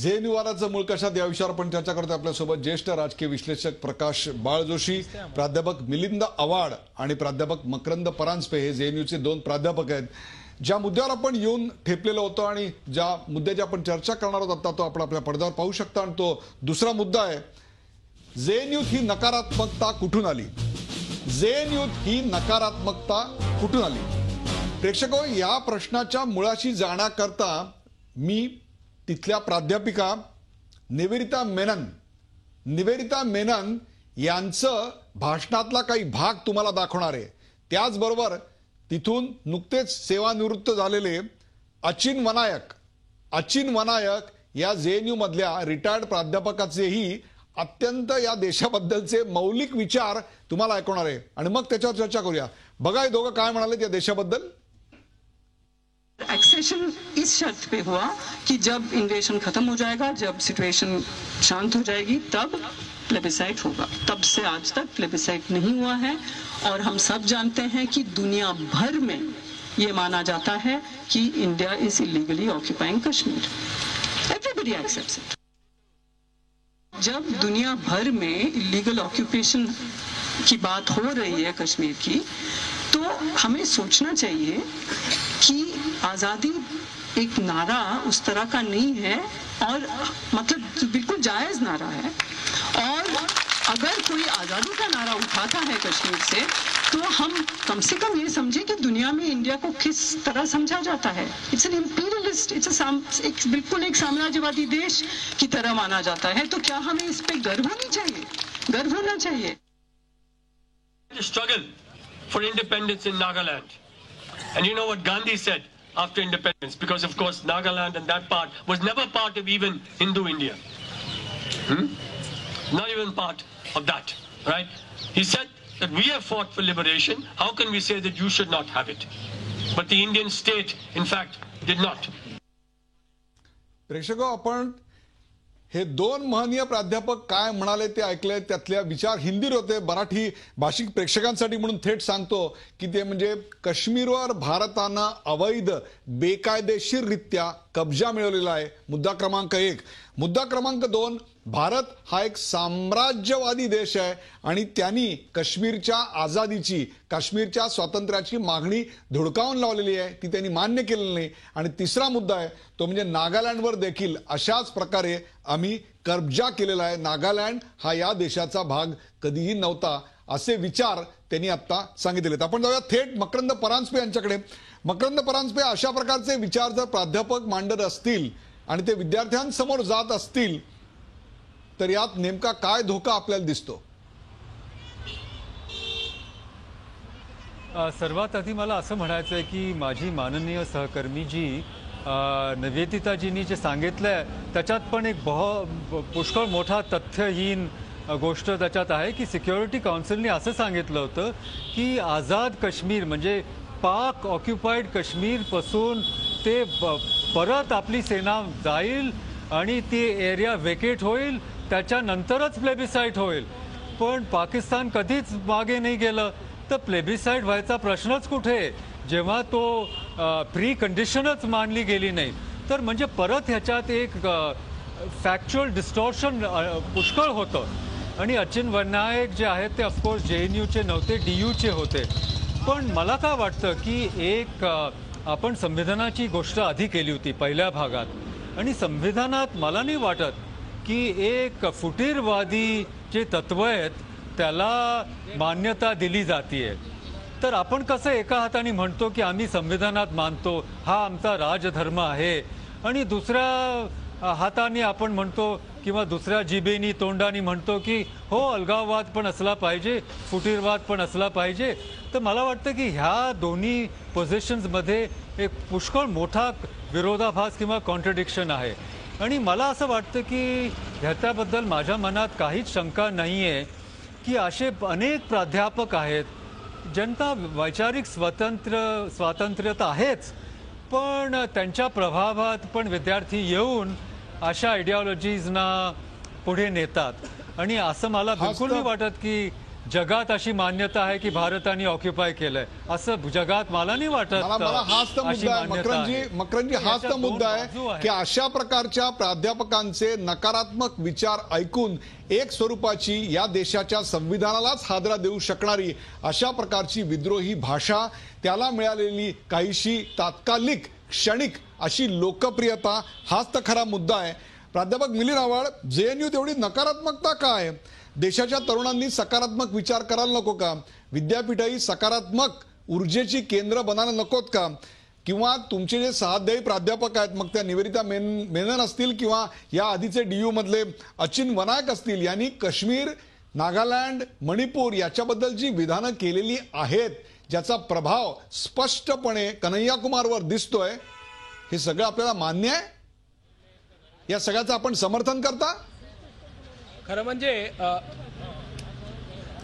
JNU वादाचं मूळ कशात या विषयावर आपण चर्चा करतोय. आपल्यासोबत ज्येष्ठ राजकीय विश्लेषक प्रकाश बाळ जोशी, प्राध्यापक मिलिंद आव्हाड आणि प्राध्यापक मकरंद परांजपे हे जेएनयूचे दोन प्राध्यापक आहेत. ज्या मुद्द्यावर आपण येऊन ठेपलेलो होतो आणि ज्या मुद्द्याची आपण चर्चा करणार आहोत आता तो आपण आपल्या पडद्यावर पाहू शकता. आणि तो दुसरा मुद्दा आहे, जेएनयूत ही नकारात्मकता कुठून आली. जेएनयूत ही नकारात्मकता कुठून आली. प्रेक्षको, या प्रश्नाच्या मुळाशी जाण्याकरता मी तिथल्या प्राध्यापिका निवेदिता मेनन यांचं भाषणातला काही भाग तुम्हाला दाखवणार आहे. त्याचबरोबर तिथून नुकतेच सेवानिवृत्त झालेले अचिन वनायक या जेएनयू मधल्या रिटायर्ड प्राध्यापकाचेही अत्यंत या देशाबद्दलचे मौलिक विचार तुम्हाला ऐकवणार आहे आणि मग त्याच्यावर चर्चा करूया. बघा हे दोघं काय म्हणाले या देशाबद्दल. एक्सेशन इस शर्त पे हुआ कि जब इन्वेशन खत्म हो जाएगा, जब सिचुएशन शांत हो जाएगी, तब प्लेबिसाइट होगा. तब से आज तक प्लेबिसाइट नहीं हुआ है और हम सब जानते हैं कि दुनिया भर में ये माना जाता है कि India is illegally occupying Kashmir. Everybody accepts it. जब दुनिया भर में इलीगल ऑक्यूपेशन की बात हो रही है कश्मीर की, तो हमें सोचना चाहिए कि आज़ादी एक नारा उस तरह का नहीं है और मतलब बिल्कुल जायज़ नारा है. और अगर कोई आज़ादी का नारा उठाता है कश्मीर से, तो हम कम से कम ये समझें कि दुनिया में इंडिया को किस तरह समझा जाता है. इट्स एन इंपीरियलिस्ट, एक बिल्कुल एक साम्राज्यवादी देश की तरह माना जाता है. तो क्या हमें इस पे गर्व होना चाहिए. Struggle for independence in Nagaland, and you know what Gandhi said after independence, because of course Nagaland and that part was never part of even Hindu India. Not even part of that, right? He said that we have fought for liberation. How can we say that you should not have it? But the Indian state, in fact, did not. प्रेक्षको, आपण हे दोन महनीय प्राध्यापक काय म्हणाले ते ऐकले. त्यातल्या विचार हिंदीत होते. मराठी भाषिक प्रेक्षकांसाठी म्हणून थेट सांगतो की ते म्हणजे काश्मीरवर भारतानं अवैध बेकायदेशीररित्या कब्जा मिळवलेला आहे. मुद्दा क्रमांक 1. मुद्दा क्रमांक 2, भारत हा एक साम्राज्यवादी देश आहे आणि त्यांनी काश्मीरच्या आझादीची, काश्मीरच्या स्वातंत्र्याची मागणी धुडकावून लावलेली आहे. ती त्यांनी मान्य केलेली नाही. आणि तिसरा मुद्दा आहे तो म्हणजे नागालँडवर देखील अशाच प्रकारे आम्ही कब्जा केलेला आहे. नागालँड हा या देशाचा भाग कधीही नव्हता. असे विचार त्यांनी आता सांगितलेत. आपण जाऊया थेट मकरंद परांजपे यांच्याकडे. मकरंद परांजपे, अशा प्रकारचे विचार जर प्राध्यापक मांडत असतील आणि ते विद्यार्थ्यांसमोर जात असतील तर यात नेमका काय धोका आपल्याला दिसतो. सर्वात आधी मला असं म्हणायचं आहे की माझी माननीय सहकर्मी जी निवेदिताजींनी जे सांगितलंय त्याच्यात पण एक पुष्कळ मोठा तथ्यहीन गोष्ट त्याच्यात आहे की सिक्युरिटी काउन्सिलने असं सांगितलं होतं की आझाद काश्मीर म्हणजे पाक ऑक्युपाईड काश्मीर पासून ते परत आपली सेना जाईल आणि ती एरिया वेकेट होईल, त्याच्यानंतरच प्लेबिसाइट होईल. पण पाकिस्तान कधीच मागे नाही गेलं. तर प्लेबिसाइट व्हायचा प्रश्नच कुठे जेव्हा तो प्री कंडिशनच मानली गेली नाही. तर म्हणजे परत ह्याच्यात एक फॅक्च्युअल डिस्टॉर्शन पुष्कळ होतं. आणि अचिन वनायक जे आहेत ते ऑफकोर्स जेएनयूचे नव्हते, डीयूचे होते. पण मला काय वाटतं की एक आपण संविधानाची गोष्ट आधी केली होती पहिल्या भागात, आणि संविधानात मला नाही वाटत की एक फुटीरवादी जे तत्व आहेत त्याला मान्यता दिली जाते. तर आपण कसं एका हाताने म्हणतो की आम्ही संविधानात मानतो, हा आमचा राजधर्म आहे, आणि दुसऱ्या हाताने आपण म्हणतो किंवा दुसऱ्या जिभेनी तोंडाने म्हणतो की हो अलगाववाद पण असला पाहिजे, फुटीरवाद पण असला पाहिजे. तर मला वाटतं की ह्या दोन्ही पोझिशन्समध्ये एक पुष्कळ मोठा विरोधाभास किंवा कॉन्ट्रडिक्शन आहे. आणि मला असं वाटतं की ह्याच्याबद्दल माझ्या मनात काहीच शंका नाही आहे की असे अनेक प्राध्यापक आहेत ज्यांना वैचारिक स्वातंत्र्यता आहेच, पण त्यांच्या प्रभावात पण विद्यार्थी येऊन अशा आयडिओलॉजीजना पुढे नेतात. आणि असं मला बिलकुल नाही वाटत की जगात अशी मान्यता आहे की भारताने ऑक्युपाय केलंय, असं जगात मला नाही वाटत. मला हाच तर अशी मुद्दा आहे मान्यता आहे. मकरंजी हाच तर मुद्दा आहे की अशा प्रकारच्या प्राध्यापकांचे नकारात्मक विचार ऐकून एक स्वरूपाची या देशाच्या संविधानालाच हादरा देऊ शकणारी अशा प्रकारची विद्रोही भाषा, त्याला मिळालेली काहीशी तात्कालिक क्षणिक अशी लोकप्रियता, हाच तर खरा मुद्दा आहे. प्राध्यापक मिलिंद आव्हाड, जेएनयू तेवढी नकारात्मकता काय? देशाच्या तरुणांनी सकारात्मक विचार करायला नको का? विद्यापीठही सकारात्मक ऊर्जेची केंद्र बनायला नकोत का? किंवा तुमचे जे सहाध्यायी प्राध्यापक आहेत, मग त्या निवेदिता मेनन असतील किंवा या आधीचे DU मधले अचिन वनायक असतील, यांनी काश्मीर, नागालँड, मणिपूर याच्याबद्दल जी विधानं केलेली आहेत, ज्याचा प्रभाव स्पष्टपणे कन्हैया कुमारवर दिसतोय, हे सगळं आपल्याला मान्य आहे? या सगळ्याचं आपण समर्थन करता? खरं म्हणजे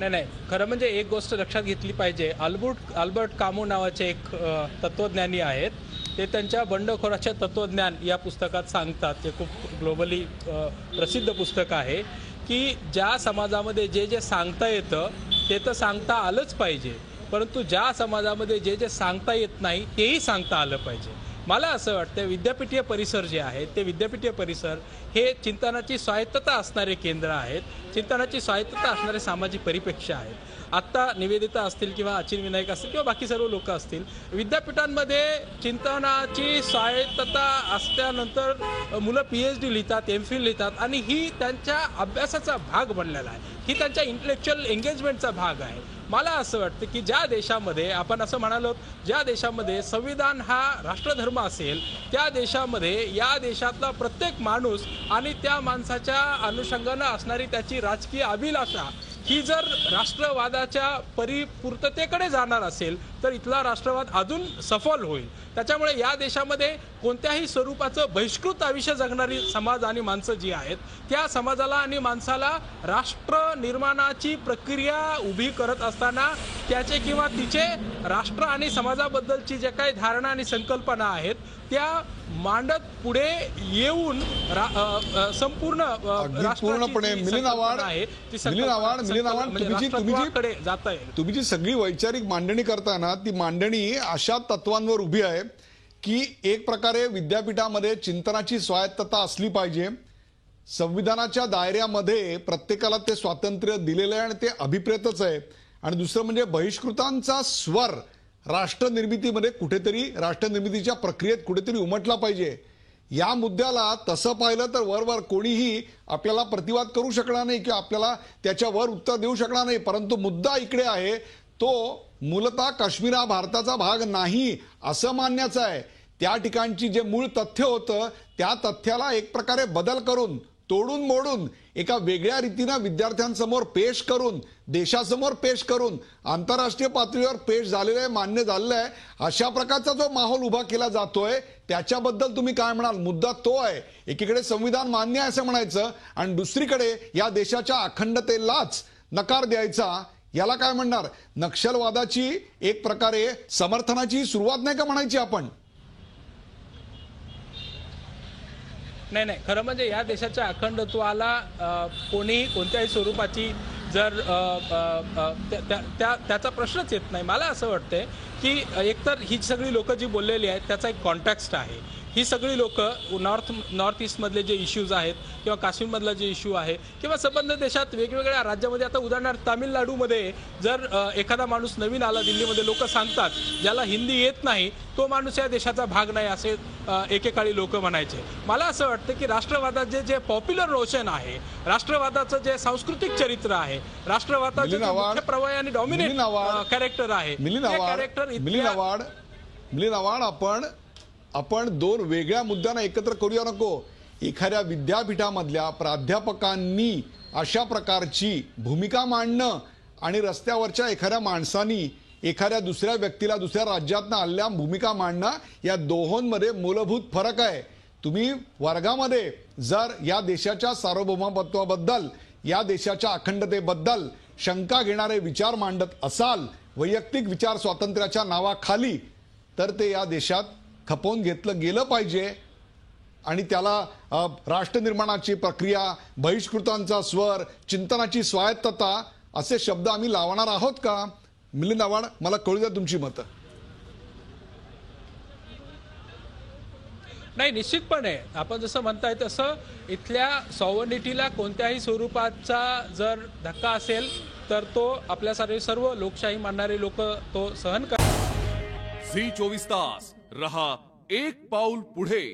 नाही, खरं म्हणजे एक गोष्ट लक्षात घेतली पाहिजे. अल्बर्ट कामू नावाचे एक तत्वज्ञानी आहेत. ते त्यांच्या बंडखोराचे तत्वज्ञान या पुस्तकात सांगतात. ते खूप ग्लोबली प्रसिद्ध पुस्तक आहे की ज्या समाजामध्ये जे जे सांगता येतं ते तर सांगता आलंच पाहिजे, परंतु ज्या समाजामध्ये जे जे सांगता येत नाही तेही सांगता आलं पाहिजे. मला असं वाटतं विद्यापीठीय परिसर जे आहेत ते विद्यापीठीय परिसर हे चिंतनाची स्वायत्तता असणारे केंद्र आहेत, चिंतनाची स्वायत्तता असणारे सामाजिक परिप्रेक्ष्य आहेत. आत्ता निवेदिता असतील किंवा अचिन विनायक असतील किंवा बाकी सर्व लोक असतील, विद्यापीठांमध्ये चिंतनाची स्वायत्तता असल्यानंतर मुलं PhD लिहितात, MPhil लिहितात आणि ही त्यांच्या अभ्यासाचा भाग बनलेला आहे, ही त्यांच्या इंटेलेक्च्युअल एंगेजमेंटचा भाग आहे. मला असं वाटतं की ज्या देशामध्ये आपण असं म्हणालो, ज्या देशामध्ये संविधान हा राष्ट्रधर्म असेल, त्या देशामध्ये या देशातला प्रत्येक माणूस आणि त्या माणसाच्या अनुषंगानं असणारी त्याची राजकीय अभिलाषा ही जर राष्ट्रवादाच्या परिपूर्ततेकडे जाणार असेल तर इथला राष्ट्रवाद अजून सफल होईल. त्याच्यामुळे या देशामध्ये कोणत्याही स्वरूपाचं बहिष्कृत आयुष्य जगणारी समाज आणि माणसं जी आहेत, त्या समाजाला आणि माणसाला राष्ट्र निर्माणाची प्रक्रिया उभी करत असताना त्याचे किंवा तिचे राष्ट्र आणि समाजाबद्दलची जे काही धारणा आणि संकल्पना आहेत त्या मांडत पुढे येऊन संपूर्ण पूर्णपणे मिलिंद आव्हाड तुम्ही जी सगळी वैचारिक मांडणी करताना, ती मांडणी अशा तत्वांवर उभी आहे की एक प्रकारे विद्यापीठामध्ये चिंतनाची स्वायत्तता असली पाहिजे, संविधानाच्या दायऱ्यामध्ये प्रत्येकाला ते स्वातंत्र्य दिलेलं आहे आणि ते अभिप्रेतच आहे, आणि दुसरं म्हणजे बहिष्कृतांचा स्वर राष्ट्रनिर्मितीमध्ये कुठेतरी, राष्ट्रनिर्मितीच्या प्रक्रियेत कुठेतरी उमटला पाहिजे. या मुद्द्याला तसं पाहिलं तर वरवर कोणीही आपल्याला प्रतिवाद करू शकणार नाही किंवा आपल्याला त्याच्यावर उत्तर देऊ शकणार नाही. परंतु मुद्दा इकडे आहे तो मूलतः काश्मीर हा भारताचा भाग नाही असं मानण्याचं आहे. त्या ठिकाणची जे मूळ तथ्य होतं त्या तथ्याला एक प्रकारे बदल करून, तोडून मोडून, एका वेगळ्या रीतीनं विद्यार्थ्यांसमोर पेश करून, देशासमोर पेश करून, आंतरराष्ट्रीय पातळीवर पेश झालेलं आहे, मान्य झालेलं आहे, अशा प्रकारचा जो माहोल उभा केला जातोय त्याच्याबद्दल तुम्ही काय म्हणाल? मुद्दा तो आहे, एकीकडे संविधान मान्य आहे असं म्हणायचं आणि दुसरीकडे या देशाच्या अखंडतेलाच नकार द्यायचा. याला काय म्हणणार? नक्षलवादाची एक प्रकारे समर्थनाची सुरुवात नाही का म्हणायची आपण? नाही, खरं म्हणजे या देशाच्या अखंडत्वाला कोणीही कोणत्याही स्वरूपाची जर त्याचा प्रश्नच येत नाही. मला असं वाटतंय की एकतर ही सगळी लोक जी बोललेली आहेत त्याचा एक कॉन्टेक्स्ट आहे. ही सगळी लोक नॉर्थ ईस्टमधले जे इश्यूज आहेत किंवा काश्मीरमधला जे इश्यू आहे किंवा संबंध देशात वेगवेगळ्या राज्यामध्ये, आता उदाहरणार्थ तामिळनाडूमध्ये जर एखादा माणूस नवीन आला दिल्लीमध्ये, लोक सांगतात ज्याला हिंदी येत नाही तो माणूस या देशाचा भाग नाही असे एकेकाळी लोक म्हणायचे. मला असं वाटतं की राष्ट्रवादाचे जे पॉप्युलर नोशन आहे, राष्ट्रवादाचं जे सांस्कृतिक चरित्र आहे, राष्ट्रवादाचे मुख्य प्रवाही आणि डॉमिनेट कॅरेक्टर आहे, मिलिंद आव्हाड, आपण दोन वेगळ्या मुद्द्यांना एकत्र करूया नको. एखाद्या विद्यापीठामधल्या प्राध्यापकांनी अशा प्रकारची भूमिका मांडणं आणि रस्त्यावरच्या एखाद्या माणसानी एखाद्या दुसऱ्या व्यक्तीला दुसऱ्या राज्यातनं आलेल्या भूमिका मांडणं, या दोहोंमध्ये मूलभूत फरक आहे. तुम्ही वर्गामध्ये जर या देशाच्या सार्वभौमत्वाबद्दल, या देशाच्या अखंडतेबद्दल शंका घेणारे विचार मांडत असाल वैयक्तिक विचार स्वातंत्र्याच्या नावाखाली, तर ते या देशात खपवून घेतलं गेलं पाहिजे आणि त्याला राष्ट्र निर्माणाची प्रक्रिया, बहिष्कृतांचा स्वर, चिंतनाची स्वायत्तता असे शब्द आम्ही लावणार आहोत का? मिलिंद आव्हाड, मला कळू द्या तुमची मतं. नाही, निश्चितपणे आपण जसं म्हणताय तसं इथल्या सॉव्हर्निटीला कोणत्याही स्वरूपाचा जर धक्का असेल तर तो आपल्यासारखे सर्व लोकशाही मानणारे लोक तो सहन करतात. झी 24 तास रहा एक पाऊल पुढे.